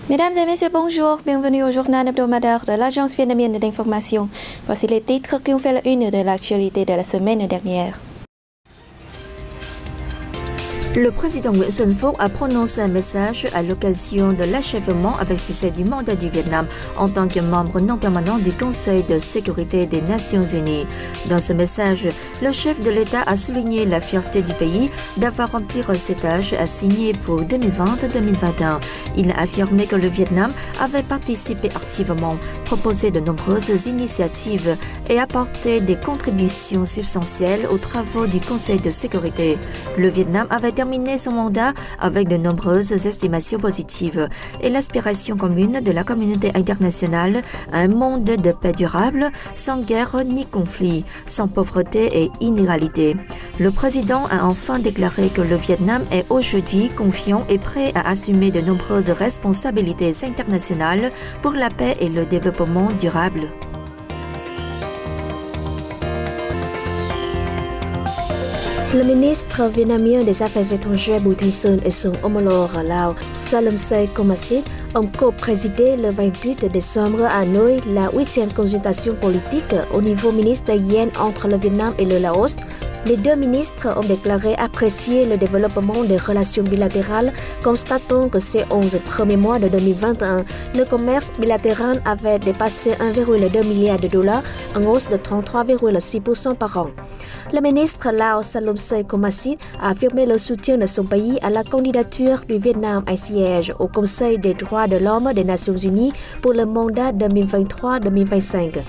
Mesdames et messieurs, bonjour. Bienvenue au journal hebdomadaire de l'Agence vietnamienne d'information. Voici les titres qui ont fait la une de l'actualité de la semaine dernière. Le président Nguyễn Xuân Phúc a prononcé un message à l'occasion de l'achèvement avec succès du mandat du Vietnam en tant que membre non permanent du Conseil de sécurité des Nations Unies. Dans ce message, le chef de l'État a souligné la fierté du pays d'avoir rempli ses tâches assignées pour 2020-2021. Il a affirmé que le Vietnam avait participé activement, proposé de nombreuses initiatives et apporté des contributions substantielles aux travaux du Conseil de sécurité. Le Vietnam avait terminé son mandat avec de nombreuses estimations positives et l'aspiration commune de la communauté internationale à un monde de paix durable, sans guerre ni conflit, sans pauvreté et inégalité. Le président a enfin déclaré que le Vietnam est aujourd'hui confiant et prêt à assumer de nombreuses responsabilités internationales pour la paix et le développement durable. Le ministre vietnamien des Affaires étrangères Bùi Thanh Sơn et son homologue Lào Salamsay Komachit ont co-présidé le 28 décembre à Hanoï la 8e consultation politique au niveau ministériel entre le Vietnam et le Laos. Les deux ministres ont déclaré apprécier le développement des relations bilatérales, constatant que ces 11 premiers mois de 2021, le commerce bilatéral avait dépassé 1,2 milliard de dollars, en hausse de 33,6% par an. Le ministre Lào Salamsay Komachit a affirmé le soutien de son pays à la candidature du Vietnam à siège au Conseil des droits de l'homme des Nations Unies pour le mandat 2023-2025.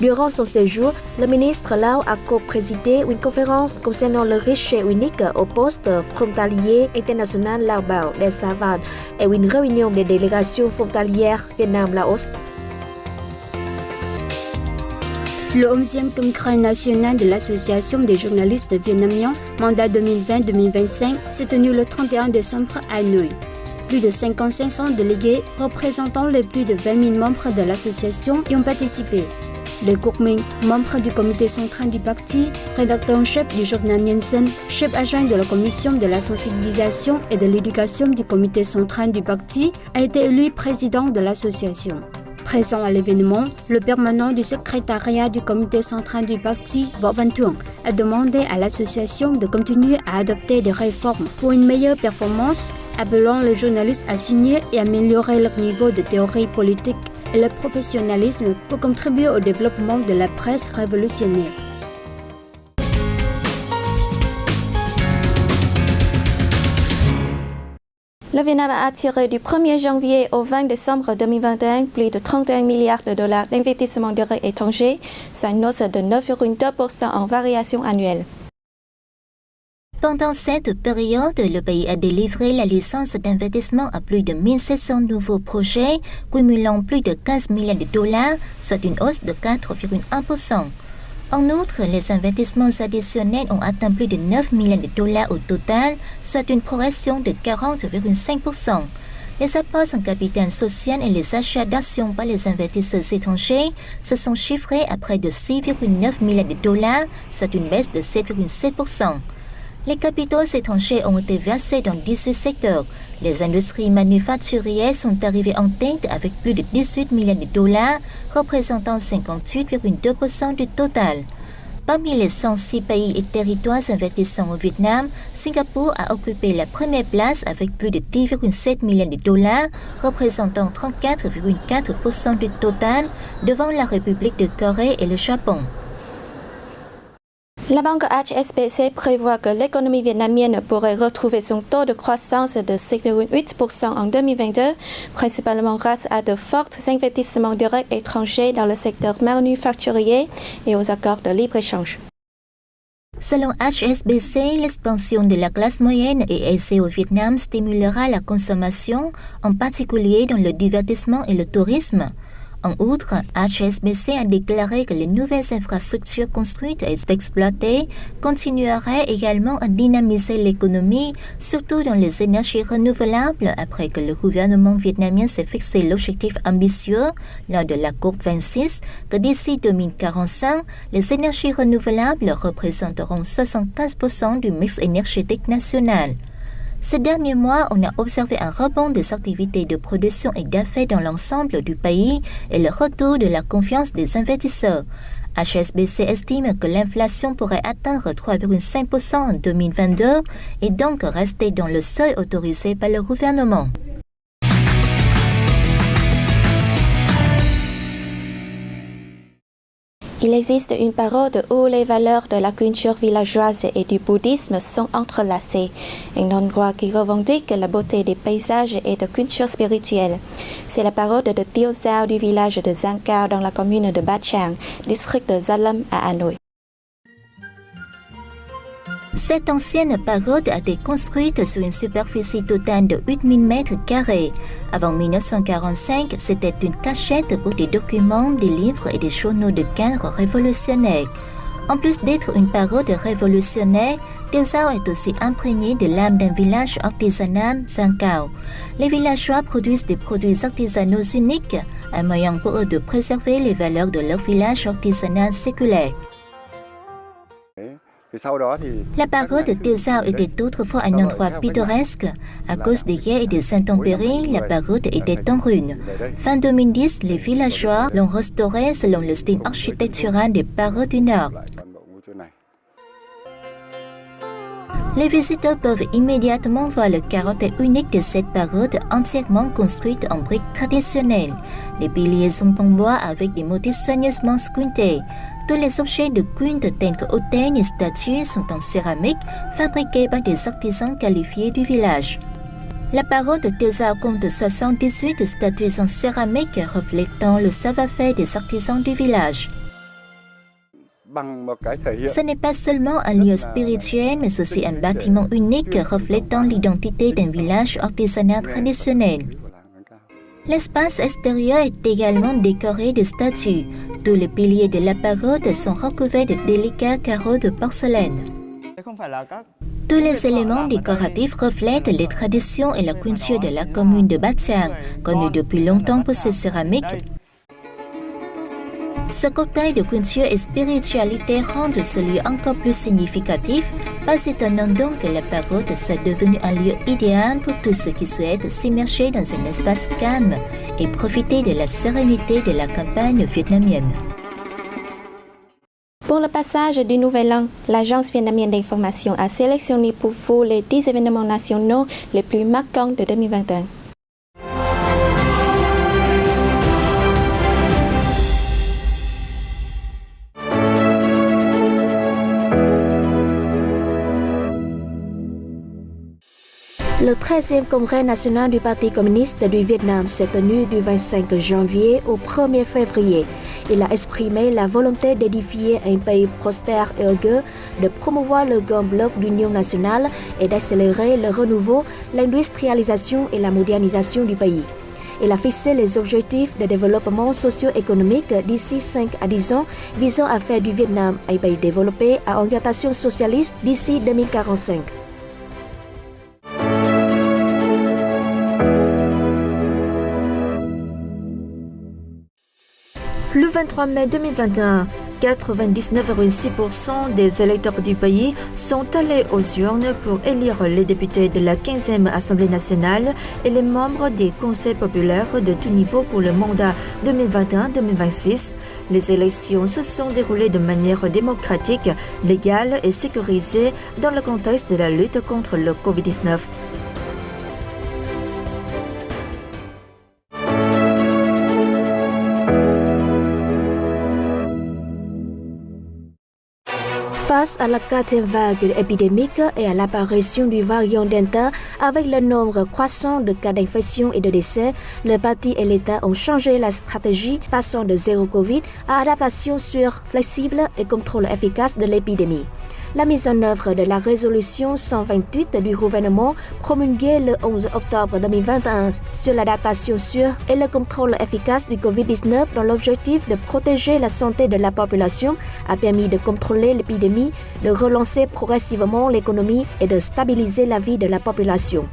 Durant son séjour, le ministre Lào a co-présidé une conférence concernant le guichet unique au poste frontalier international Lao-Bảo des Savanes et une réunion des délégations frontalières Vietnam-Laos. Le 11e congrès national de l'Association des journalistes vietnamiens, mandat 2020-2025, s'est tenu le 31 décembre à Hanoï. Plus de 5500 délégués représentant les plus de 20 000 membres de l'association y ont participé. Le Quốc Minh, membre du comité central du parti, rédacteur en chef du journal Nhân Dân, chef adjoint de la commission de la sensibilisation et de l'éducation du comité central du parti, a été élu président de l'association. Présent à l'événement, le permanent du secrétariat du comité central du parti, Võ Văn Thưởng, a demandé à l'association de continuer à adopter des réformes pour une meilleure performance, appelant les journalistes à signer et améliorer leur niveau de théorie politique et le professionnalisme pour contribuer au développement de la presse révolutionnaire. Le Vietnam a attiré du 1er janvier au 20 décembre 2021 plus de 31 milliards de dollars d'investissement direct étranger, soit une hausse de 9,2% en variation annuelle. Pendant cette période, le pays a délivré la licence d'investissement à plus de 1700 nouveaux projets, cumulant plus de 15 milliards de dollars, soit une hausse de 4,1%. En outre, les investissements additionnels ont atteint plus de 9 milliards de dollars au total, soit une progression de 40,5%. Les apports en capital social et les achats d'actions par les investisseurs étrangers se sont chiffrés à près de 6,9 milliards de dollars, soit une baisse de 7,7%. Les capitaux étrangers ont été versés dans 18 secteurs. Les industries manufacturières sont arrivées en tête avec plus de 18 milliards de dollars, représentant 58,2% du total. Parmi les 106 pays et territoires investissant au Vietnam, Singapour a occupé la première place avec plus de 10,7 milliards de dollars, représentant 34,4% du total, devant la République de Corée et le Japon. La banque HSBC prévoit que l'économie vietnamienne pourrait retrouver son taux de croissance de 6,8% en 2022, principalement grâce à de forts investissements directs étrangers dans le secteur manufacturier et aux accords de libre-échange. Selon HSBC, l'expansion de la classe moyenne et aisée au Vietnam stimulera la consommation, en particulier dans le divertissement et le tourisme. En outre, HSBC a déclaré que les nouvelles infrastructures construites et exploitées continueraient également à dynamiser l'économie, surtout dans les énergies renouvelables, après que le gouvernement vietnamien s'est fixé l'objectif ambitieux lors de la COP26 que d'ici 2045, les énergies renouvelables représenteront 75% du mix énergétique national. Ces derniers mois, on a observé un rebond des activités de production et d'affaires dans l'ensemble du pays et le retour de la confiance des investisseurs. HSBC estime que l'inflation pourrait atteindre 3,5% en 2022 et donc rester dans le seuil autorisé par le gouvernement. Il existe une parole où les valeurs de la culture villageoise et du bouddhisme sont entrelacées, un endroit qui revendique la beauté des paysages et de culture spirituelle. C'est la parole de Tiêu Giao du village de Giang Cao dans la commune de Ba Chang, district de Gia Lâm à Hanoï. Cette ancienne pagode a été construite sur une superficie totale de 8000 mètres carrés. Avant 1945, c'était une cachette pour des documents, des livres et des journaux de cadres révolutionnaires. En plus d'être une pagode révolutionnaire, Tiêu Giao est aussi imprégnée de l'âme d'un village artisanal, Giang Cao. Les villageois produisent des produits artisanaux uniques, un moyen pour eux de préserver les valeurs de leur village artisanal séculaire. La pagode de Tiêu Giao était autrefois un endroit pittoresque. À cause des guerres et des intempéries, la pagode était en ruine. Fin 2010, les villageois l'ont restaurée selon le style architectural des pagodes du Nord. Les visiteurs peuvent immédiatement voir le caractère unique de cette pagode entièrement construite en briques traditionnelles. Les piliers sont en bois avec des motifs soigneusement sculptés. Tous les objets de culte tels que autels et statues sont en céramique, fabriqués par des artisans qualifiés du village. La pagode de Tiêu Giao compte 78 statues en céramique reflétant le savoir-faire des artisans du village. Ce n'est pas seulement un lieu spirituel, mais aussi un bâtiment unique reflétant l'identité d'un village artisanal traditionnel. L'espace extérieur est également décoré de statues. Tous les piliers de la pagode sont recouverts de délicats carreaux de porcelaine. Tous les éléments décoratifs reflètent les traditions et la culture de la commune de Ba Chang, connue depuis longtemps pour ses céramiques. Ce cocktail de culture et spiritualité rend ce lieu encore plus significatif, pas étonnant donc que la pagode soit devenue un lieu idéal pour tous ceux qui souhaitent s'immerger dans un espace calme et profiter de la sérénité de la campagne vietnamienne. Pour le passage du Nouvel An, l'Agence vietnamienne d'information a sélectionné pour vous les 10 événements nationaux les plus marquants de 2021. Le 13e congrès national du Parti communiste du Vietnam s'est tenu du 25 janvier au 1er février. Il a exprimé la volonté d'édifier un pays prospère et heureux, de promouvoir le grand bloc d'union nationale et d'accélérer le renouveau, l'industrialisation et la modernisation du pays. Il a fixé les objectifs de développement socio-économique d'ici 5 à 10 ans, visant à faire du Vietnam un pays développé à orientation socialiste d'ici 2045. Le 23 mai 2021, 99,6% des électeurs du pays sont allés aux urnes pour élire les députés de la 15e Assemblée nationale et les membres des conseils populaires de tout niveau pour le mandat 2021-2026. Les élections se sont déroulées de manière démocratique, légale et sécurisée dans le contexte de la lutte contre le Covid-19. Face à la 4e vague épidémique et à l'apparition du variant Delta, avec le nombre croissant de cas d'infection et de décès, le parti et l'État ont changé la stratégie, passant de zéro Covid à adaptation sûre, flexible et contrôle efficace de l'épidémie. La mise en œuvre de la résolution 128 du gouvernement promulguée le 11 octobre 2021 sur l'adaptation sûre et le contrôle efficace du Covid-19 dans l'objectif de protéger la santé de la population a permis de contrôler l'épidémie, de relancer progressivement l'économie et de stabiliser la vie de la population.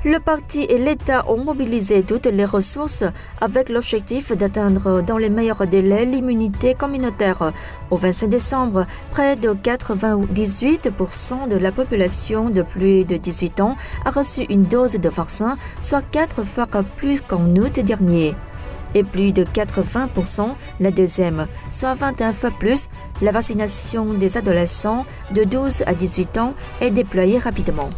Le parti et l'État ont mobilisé toutes les ressources avec l'objectif d'atteindre dans les meilleurs délais l'immunité communautaire. Au 25 décembre, près de 98% de la population de plus de 18 ans a reçu une dose de vaccin, soit 4 fois plus qu'en août dernier. Et plus de 80% la deuxième, soit 21 fois plus. La vaccination des adolescents de 12 à 18 ans est déployée rapidement.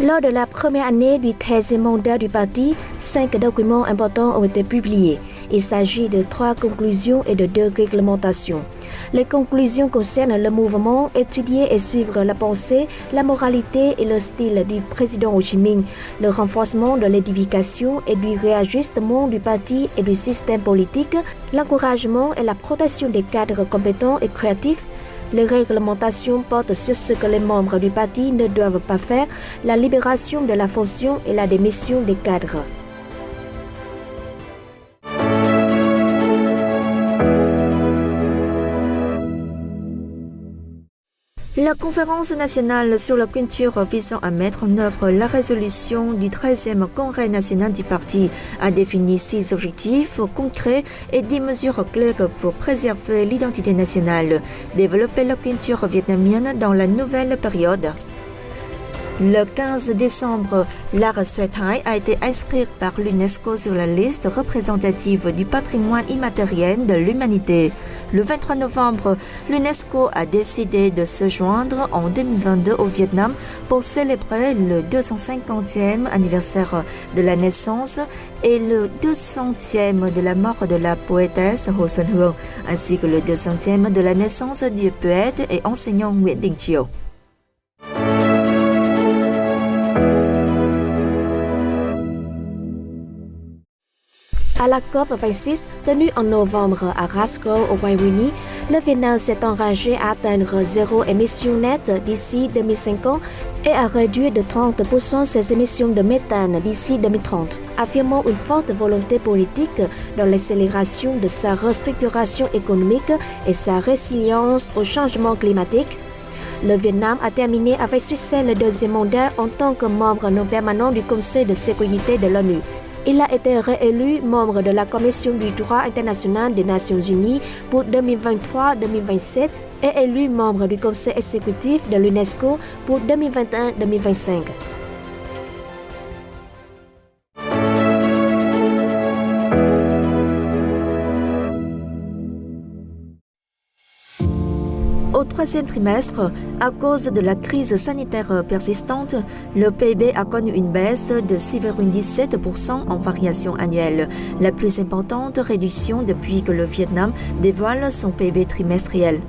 Lors de la première année du 13e mandat du parti, 5 documents importants ont été publiés. Il s'agit de 3 conclusions et de 2 réglementations. Les conclusions concernent le mouvement, étudier et suivre la pensée, la moralité et le style du président Ho Chi Minh, le renforcement de l'édification et du réajustement du parti et du système politique, l'encouragement et la protection des cadres compétents et créatifs. Les réglementations portent sur ce que les membres du parti ne doivent pas faire, la libération de la fonction et la démission des cadres. La conférence nationale sur la culture visant à mettre en œuvre la résolution du 13e congrès national du parti a défini 6 objectifs concrets et 10 mesures claires pour préserver l'identité nationale, développer la culture vietnamienne dans la nouvelle période. Le 15 décembre, l'art Suai Thai a été inscrit par l'UNESCO sur la liste représentative du patrimoine immatériel de l'humanité. Le 23 novembre, l'UNESCO a décidé de se joindre en 2022 au Vietnam pour célébrer le 250e anniversaire de la naissance et le 200e de la mort de la poétesse Ho Xuân Hương, ainsi que le 200e de la naissance du poète et enseignant Nguyễn Đình Chiểu. À la COP26 tenue en novembre à Glasgow au Royaume-Uni, le Vietnam s'est engagé à atteindre zéro émission nette d'ici 2050 et à réduire de 30% ses émissions de méthane d'ici 2030, affirmant une forte volonté politique dans l'accélération de sa restructuration économique et sa résilience au changement climatique. Le Vietnam a terminé avec succès le 2e mandat en tant que membre non permanent du Conseil de sécurité de l'ONU. Il a été réélu membre de la Commission du droit international des Nations Unies pour 2023-2027 et élu membre du Conseil exécutif de l'UNESCO pour 2021-2025. Au 3e trimestre, à cause de la crise sanitaire persistante, le PIB a connu une baisse de 6,17% en variation annuelle, la plus importante réduction depuis que le Vietnam dévoile son PIB trimestriel.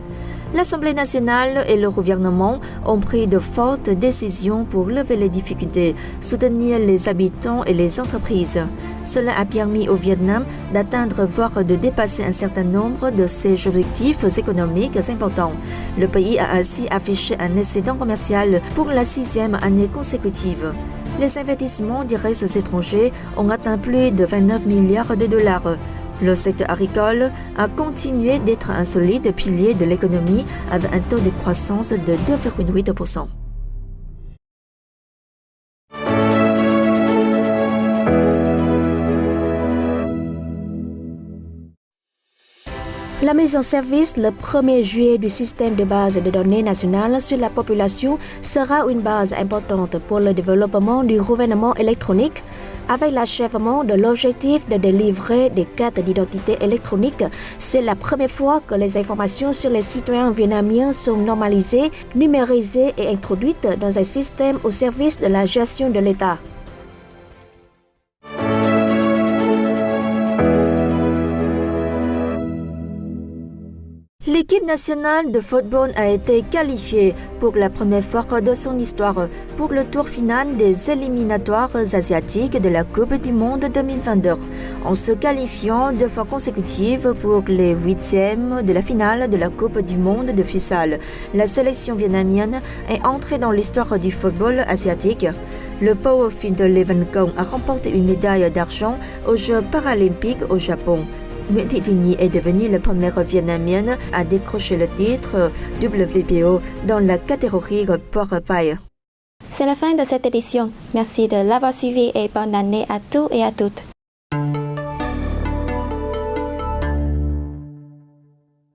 L'Assemblée nationale et le gouvernement ont pris de fortes décisions pour lever les difficultés, soutenir les habitants et les entreprises. Cela a permis au Vietnam d'atteindre voire de dépasser un certain nombre de ses objectifs économiques importants. Le pays a ainsi affiché un excédent commercial pour la 6e année consécutive. Les investissements directs étrangers ont atteint plus de 29 milliards de dollars. Le secteur agricole a continué d'être un solide pilier de l'économie avec un taux de croissance de 2,8%. La mise en service le 1er juillet du système de base de données nationales sur la population sera une base importante pour le développement du gouvernement électronique. Avec l'achèvement de l'objectif de délivrer des cartes d'identité électronique, c'est la première fois que les informations sur les citoyens vietnamiens sont normalisées, numérisées et introduites dans un système au service de la gestion de l'État. L'équipe nationale de football a été qualifiée pour la première fois de son histoire pour le tour final des éliminatoires asiatiques de la Coupe du Monde 2022, en se qualifiant 2 fois consécutives pour les 8e de la finale de la Coupe du Monde de futsal. La sélection vietnamienne est entrée dans l'histoire du football asiatique. Le powerful de Lê Văn Công a remporté une médaille d'argent aux Jeux paralympiques au Japon. Nguyễn Thị Thùy Nhi est devenue la première Vietnamienne à décrocher le titre WBO dans la catégorie porc paille. C'est la fin de cette édition. Merci de l'avoir suivi et bonne année à tous et à toutes.